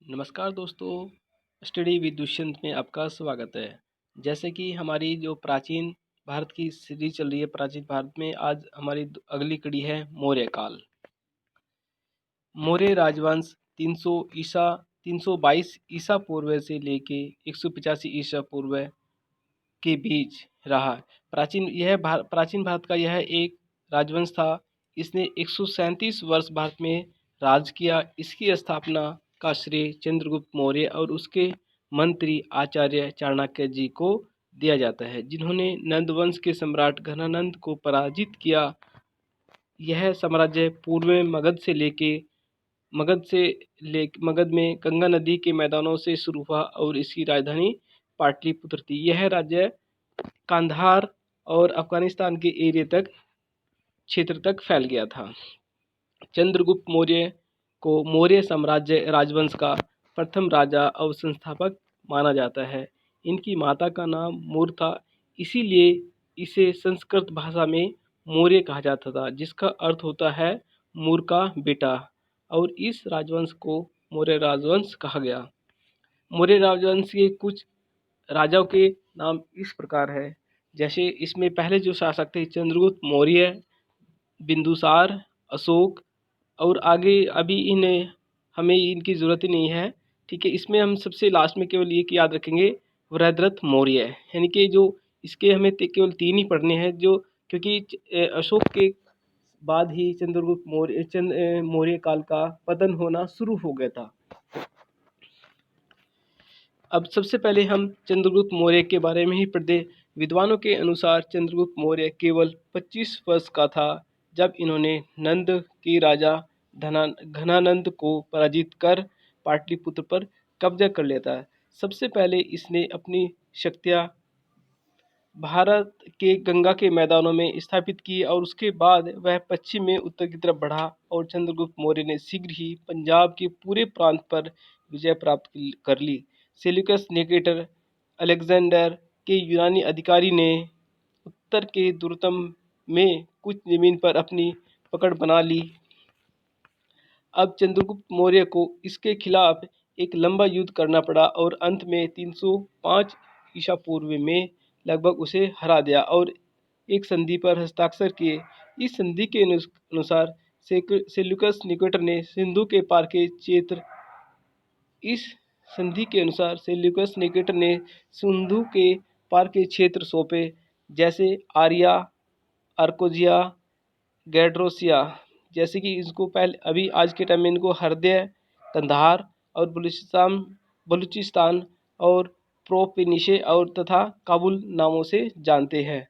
नमस्कार दोस्तों, study with Dushyant में आपका स्वागत है। जैसे कि हमारी जो प्राचीन भारत की सीरीज चल रही है, प्राचीन भारत में आज हमारी अगली कड़ी है मौर्य काल। मौर्य राजवंश 322 ईसा पूर्व से लेके 185 ईसा पूर्व के बीच रहा। प्राचीन भारत का यह एक राजवंश था। इसने 137 वर्ष भारत में राज किया। इसकी स्थापना का श्रेय चंद्रगुप्त मौर्य और उसके मंत्री आचार्य चाणक्य जी को दिया जाता है, जिन्होंने नंद वंश के सम्राट घनानंद को पराजित किया। यह साम्राज्य पूर्व में मगध में गंगा नदी के मैदानों से शुरू हुआ और इसकी राजधानी पाटलिपुत्र थी। यह राज्य कांधार और अफगानिस्तान के क्षेत्र तक फैल गया था। चंद्रगुप्त मौर्य को मौर्य साम्राज्य राजवंश का प्रथम राजा और संस्थापक माना जाता है। इनकी माता का नाम मूर था, इसीलिए इसे संस्कृत भाषा में मौर्य कहा जाता था, जिसका अर्थ होता है मूर का बेटा। और इस राजवंश को मौर्य राजवंश कहा गया। मौर्य राजवंश के कुछ राजाओं के नाम इस प्रकार है। जैसे इसमें पहले जो शासक थे चंद्रगुप्त मौर्य, बिंदुसार, अशोक, और आगे अभी हमें इनकी ज़रूरत ही नहीं है। ठीक है, इसमें हम सबसे लास्ट में केवल ये कि याद रखेंगे वृहद्रथ मौर्य, यानी कि जो इसके हमें केवल 3 ही पढ़ने हैं, जो क्योंकि अशोक के बाद ही चंद्रगुप्त मौर्य काल का पतन होना शुरू हो गया था। अब सबसे पहले हम चंद्रगुप्त मौर्य के बारे में ही पढ़ते। विद्वानों के अनुसार चंद्रगुप्त मौर्य केवल 25 वर्ष का था जब इन्होंने नंद के राजा घनानंद को पराजित कर पाटलिपुत्र पर कब्जा कर लिया था। सबसे पहले इसने अपनी शक्तियाँ भारत के गंगा के मैदानों में स्थापित की और उसके बाद वह पश्चिम में उत्तर की तरफ बढ़ा और चंद्रगुप्त मौर्य ने शीघ्र ही पंजाब के पूरे प्रांत पर विजय प्राप्त कर ली। सेल्यूकस निकेटर अलेक्जेंडर के यूनानी अधिकारी ने उत्तर के दुर्गम में कुछ जमीन पर अपनी पकड़ बना ली। अब चंद्रगुप्त मौर्य को इसके खिलाफ एक लंबा युद्ध करना पड़ा और अंत में 305 ईसा पूर्व में लगभग उसे हरा दिया और एक संधि पर हस्ताक्षर किए। इस संधि के अनुसार सेल्यूकस निकेटर ने सिंधु के पार के क्षेत्र इस संधि के अनुसार सेल्यूकस निकेटर ने सिंधु के पार के क्षेत्र सौंपे, जैसे आर्या, आर्कोजिया, गैड्रोसिया। जैसे कि इसको पहले अभी आज के टाइम में इनको हरदय, कंधार और बलूचिस्तान और प्रोपेनिशे और तथा काबुल नामों से जानते हैं,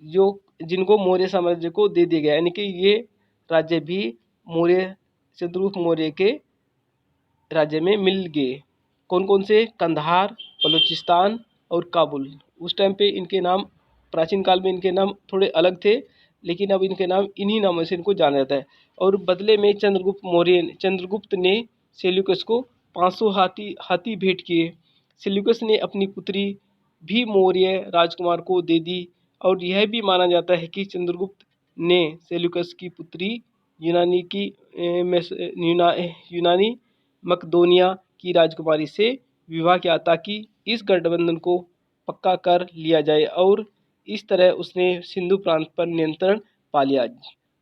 जो जिनको मौर्य साम्राज्य को दे दिया गया। यानी कि ये राज्य भी चंद्रगुप्त मौर्य के राज्य में मिल गए। कौन कौन से? कंधार, बलूचिस्तान और काबुल। उस टाइम पे इनके नाम, प्राचीन काल में इनके नाम थोड़े अलग थे, लेकिन अब इनके नाम इन्हीं नामों से इनको जाना जाता है। और बदले में चंद्रगुप्त ने सेल्यूकस को 500 हाथी भेंट किए। सेल्यूकस ने अपनी पुत्री भी मौर्य राजकुमार को दे दी और यह भी माना जाता है कि चंद्रगुप्त ने सेल्यूकस की पुत्री यूनानी मकदोनिया की राजकुमारी से विवाह किया ताकि इस गठबंधन को पक्का कर लिया जाए और इस तरह उसने सिंधु प्रांत पर नियंत्रण पा लिया,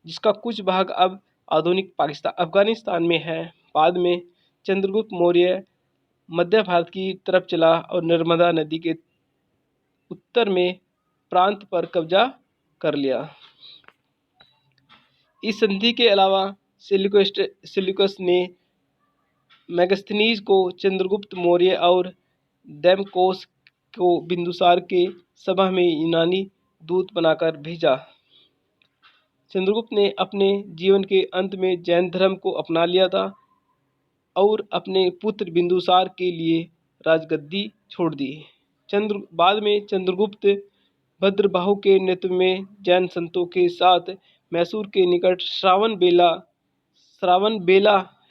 जिसका कुछ भाग अब आधुनिक अफगानिस्तान में है। बाद में चंद्रगुप्त मौर्य मध्य भारत की तरफ चला और नर्मदा नदी के उत्तर में प्रांत पर कब्जा कर लिया। इस संधि के अलावा सेल्यूकस ने मेगस्थनीज को चंद्रगुप्त मौर्य और दैमकोस को बिंदुसार के सभा में यूनानी दूत बनाकर भेजा। चंद्रगुप्त ने अपने जीवन के अंत में जैन धर्म को अपना लिया था और अपने पुत्र बिंदुसार के लिए राजगद्दी छोड़ दी। बाद में चंद्रगुप्त भद्रबाहु के नेतृत्व में जैन संतों के साथ मैसूर के निकट श्रावण बेला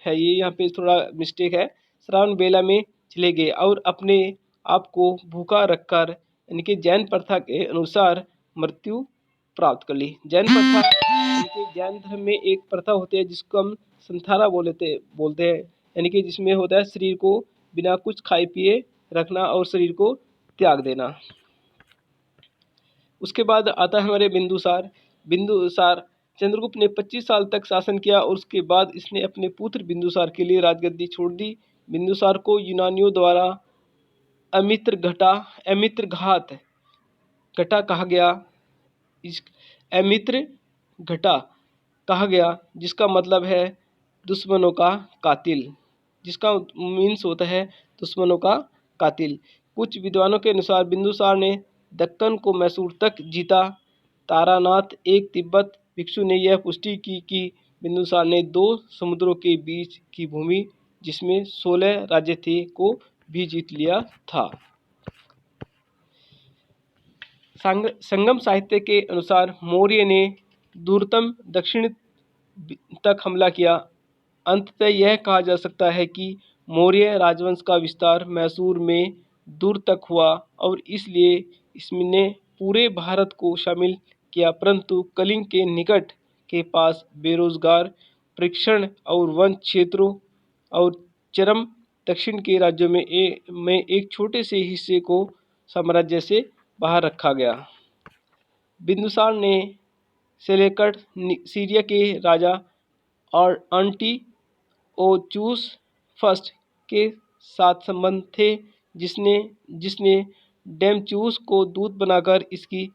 है, ये यहाँ पे थोड़ा मिस्टेक है, श्रावण बेला में चले गए और अपने आप को भूखा रखकर यानी कि जैन प्रथा के अनुसार मृत्यु प्राप्त कर ली। जैन प्रथा, जैन धर्म में एक प्रथा होती है जिसको हम संथारा बोलते हैं। यानी कि जिसमें होता है शरीर को बिना कुछ खाए पिए रखना और शरीर को त्याग देना। उसके बाद आता है हमारे बिंदुसार। बिंदुसार चंद्रगुप्त ने 25 साल तक शासन किया और उसके बाद इसने अपने पुत्र बिंदुसार के लिए राजगद्दी छोड़ दी। बिंदुसार को यूनानियों द्वारा अमित्र घटा कहा गया। इस अमित्र घटा कहा गया जिसका मतलब है दुश्मनों का कातिल, जिसका मीन्स होता है दुश्मनों का कातिल। कुछ विद्वानों के अनुसार बिंदुसार ने दक्कन को मैसूर तक जीता। तारानाथ एक तिब्बत भिक्षु ने यह पुष्टि की कि बिंदुसार ने 2 समुद्रों के बीच की भूमि जिसमें 16 राज्य थे को भी जीत लिया था। संगम साहित्य के अनुसार मौर्य ने दूरतम दक्षिण तक हमला किया। अंततः यह कहा जा सकता है कि मौर्य राजवंश का विस्तार मैसूर में दूर तक हुआ और इसलिए इसने पूरे भारत को शामिल किया, परंतु कलिंग के निकट के पास बेरोजगार परीक्षण और वन क्षेत्रों और चरम दक्षिण के राज्यों में एक छोटे से हिस्से को साम्राज्य से बाहर रखा गया। बिंदुसार ने सेलेकट सीरिया के राजा और एंटिओचूस फर्स्ट के साथ संबंध थे, जिसने डेमचूस को दूत बनाकर इसकी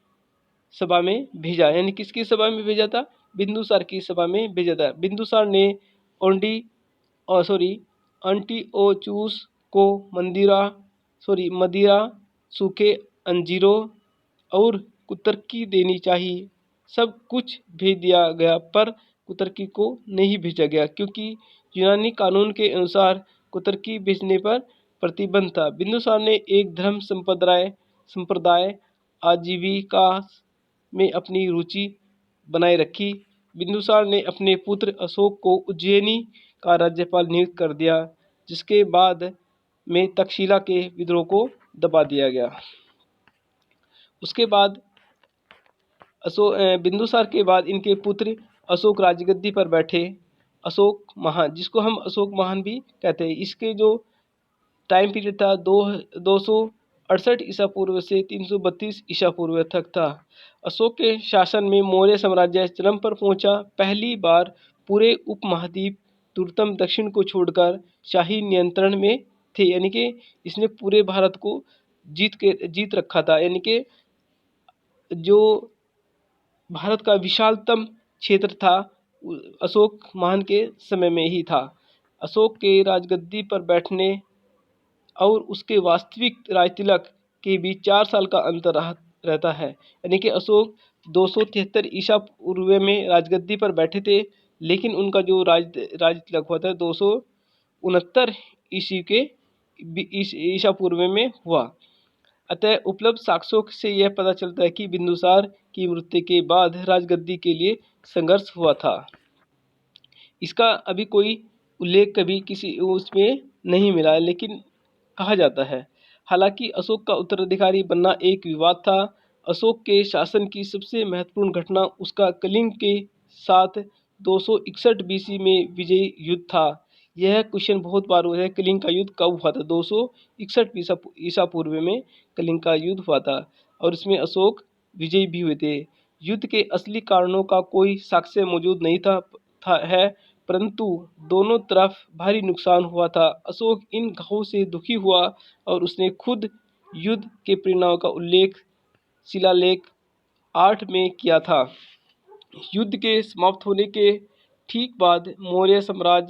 सभा में भेजा। यानी किसकी सभा में भेजा था? बिंदुसार की सभा में भेजा था। बिंदुसार ने एंटिओचूस को मदिरा, सूखे अंजीरों और कुतर्की देनी चाहिए। सब कुछ भेज दिया गया पर कुतर्की को नहीं भेजा गया क्योंकि यूनानी कानून के अनुसार कुतर्की भेजने पर प्रतिबंध था। बिंदुसार ने एक धर्म संप्रदाय आजीविका में अपनी रुचि बनाए रखी। बिंदुसार ने अपने पुत्र अशोक को उज्जैनी का राज्यपाल नियुक्त कर दिया, जिसके बाद में तक्षशिला के विद्रोह को दबा दिया गया। उसके बाद बिंदुसार के बाद इनके पुत्र अशोक राजगद्दी पर बैठे। अशोक महान, जिसको हम अशोक महान भी कहते हैं, इसके जो टाइम पीरियड था 268 ईसा पूर्व से 332 ईसा पूर्व तक था। अशोक के शासन में मौर्य साम्राज्य चरम पर पहुंचा। पहली बार पूरे उपमहाद्वीप दूरतम दक्षिण को छोड़कर शाही नियंत्रण में थे, यानी कि इसने पूरे भारत को जीत रखा था। यानी कि जो भारत का विशालतम क्षेत्र था अशोक महान के समय में ही था। अशोक के राजगद्दी पर बैठने और उसके वास्तविक राजतिलक के बीच 4 साल का अंतर रहता है। यानी कि अशोक 273 ईसा पूर्व में राजगद्दी पर बैठे थे, लेकिन उनका जो राजतिलक हुआ था 269 ईसा पूर्व में हुआ। अतः उपलब्ध साक्ष्यों से यह पता चलता है कि बिंदुसार की मृत्यु के बाद राजगद्दी के लिए संघर्ष हुआ था। इसका अभी कोई उल्लेख कभी किसी उसमें नहीं मिला है, लेकिन कहा जाता है। हालांकि अशोक का उत्तराधिकारी बनना एक विवाद था। अशोक के शासन की सबसे महत्वपूर्ण घटना उसका कलिंग के साथ 261 बीसी में विजय युद्ध था। यह क्वेश्चन बहुत बार हुआ है, कलिंग का युद्ध कब हुआ था? 261 ईसा पूर्व में कलिंग का युद्ध हुआ था और इसमें अशोक विजयी भी हुए थे। युद्ध के असली कारणों का कोई साक्ष्य मौजूद नहीं है, परंतु दोनों तरफ भारी नुकसान हुआ था। अशोक इन घावों से दुखी हुआ और उसने खुद युद्ध के परिणामों का उल्लेख शिलालेख 8 में किया था। युद्ध के समाप्त होने के ठीक बाद मौर्य समाज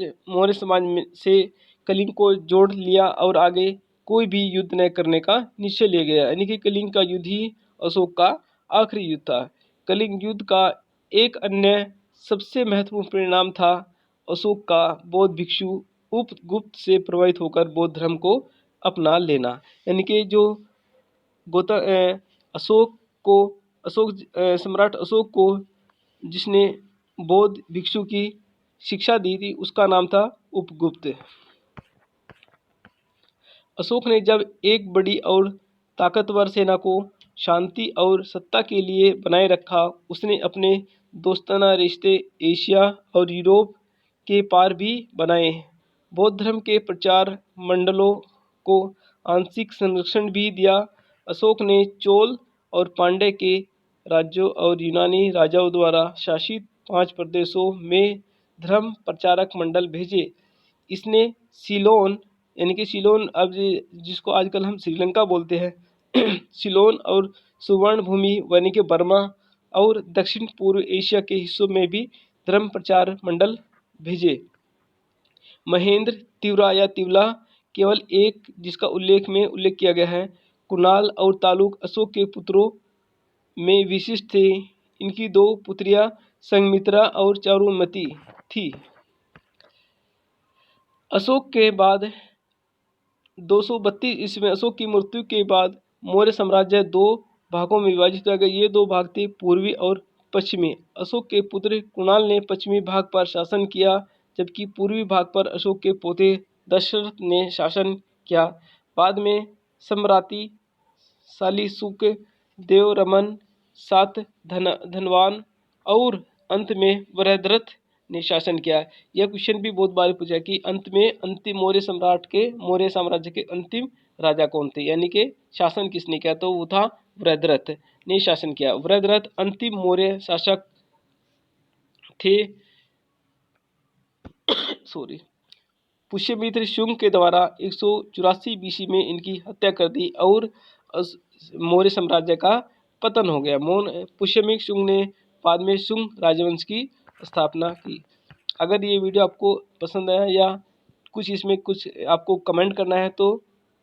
से कलिंग को जोड़ लिया और आगे कोई भी युद्ध न करने का निश्चय लिया गया। यानी कि कलिंग का युद्ध ही अशोक का आखिरी युद्ध था। कलिंग युद्ध का एक अन्य सबसे महत्वपूर्ण परिणाम था अशोक का बौद्ध भिक्षु उपगुप्त से प्रभावित होकर बौद्ध धर्म को अपना लेना। यानी कि जो सम्राट अशोक को जिसने बौद्ध भिक्षु की शिक्षा दी थी उसका नाम था उपगुप्त। अशोक ने जब एक बड़ी और ताकतवर सेना को शांति और सत्ता के लिए बनाए रखा, उसने अपने दोस्ताना रिश्ते एशिया और यूरोप के पार भी बनाए बौद्ध धर्म के प्रचार मंडलों को आंशिक संरक्षण भी दिया। अशोक ने चोल और पांड्य के राज्यों और यूनानी राजाओं द्वारा शासित 5 प्रदेशों में धर्म प्रचारक मंडल भेजे। इसने सीलोन यानी कि सीलोन अब जिसको आजकल हम श्रीलंका बोलते हैं सीलोन और सुवर्ण भूमि यानी कि बर्मा और दक्षिण पूर्व एशिया के हिस्सों में भी धर्म प्रचार मंडल भेजे। महेंद्र तिवरा या तिवला केवल एक जिसका उल्लेख किया गया है। कुणाल और तालुक अशोक के पुत्रों में विशिष्ट थे। इनकी 2 पुत्रियां संघमित्रा और चारुमती थी। अशोक के बाद 232 ईस्वी में अशोक की मृत्यु के बाद मौर्य साम्राज्य 2 भागों में विभाजित हो गया। ये 2 भाग थे पूर्वी और पश्चिमी। अशोक के पुत्र कुणाल ने पश्चिमी भाग पर शासन किया, जबकि पूर्वी भाग पर अशोक के पोते दशरथ ने शासन किया। बाद में सम्राति शालीशुक, देवरमन, सातधनवान और अंत में वृहद्रथ ने शासन किया। यह क्वेश्चन भी बहुत बार पूछा कि अंत में अंतिम मौर्य साम्राज्य के अंतिम राजा कौन थे, यानी कि शासन किसने किया, तो वो था वृहद्रथ ने शासन किया। वृहद्रथ अंतिम मौर्य शासक थे। पुष्यमित्र शुंग के द्वारा 184 बीसी में इनकी हत्या कर दी और मौर्य साम्राज्य का पतन हो गया। पुष्यमित्र शुंग ने बाद में शुंग राजवंश की स्थापना की। अगर ये वीडियो आपको पसंद आया या कुछ आपको कमेंट करना है तो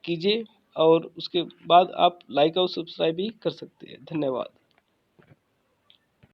कीजिए, और उसके बाद आप लाइक और सब्सक्राइब भी कर सकते हैं। धन्यवाद।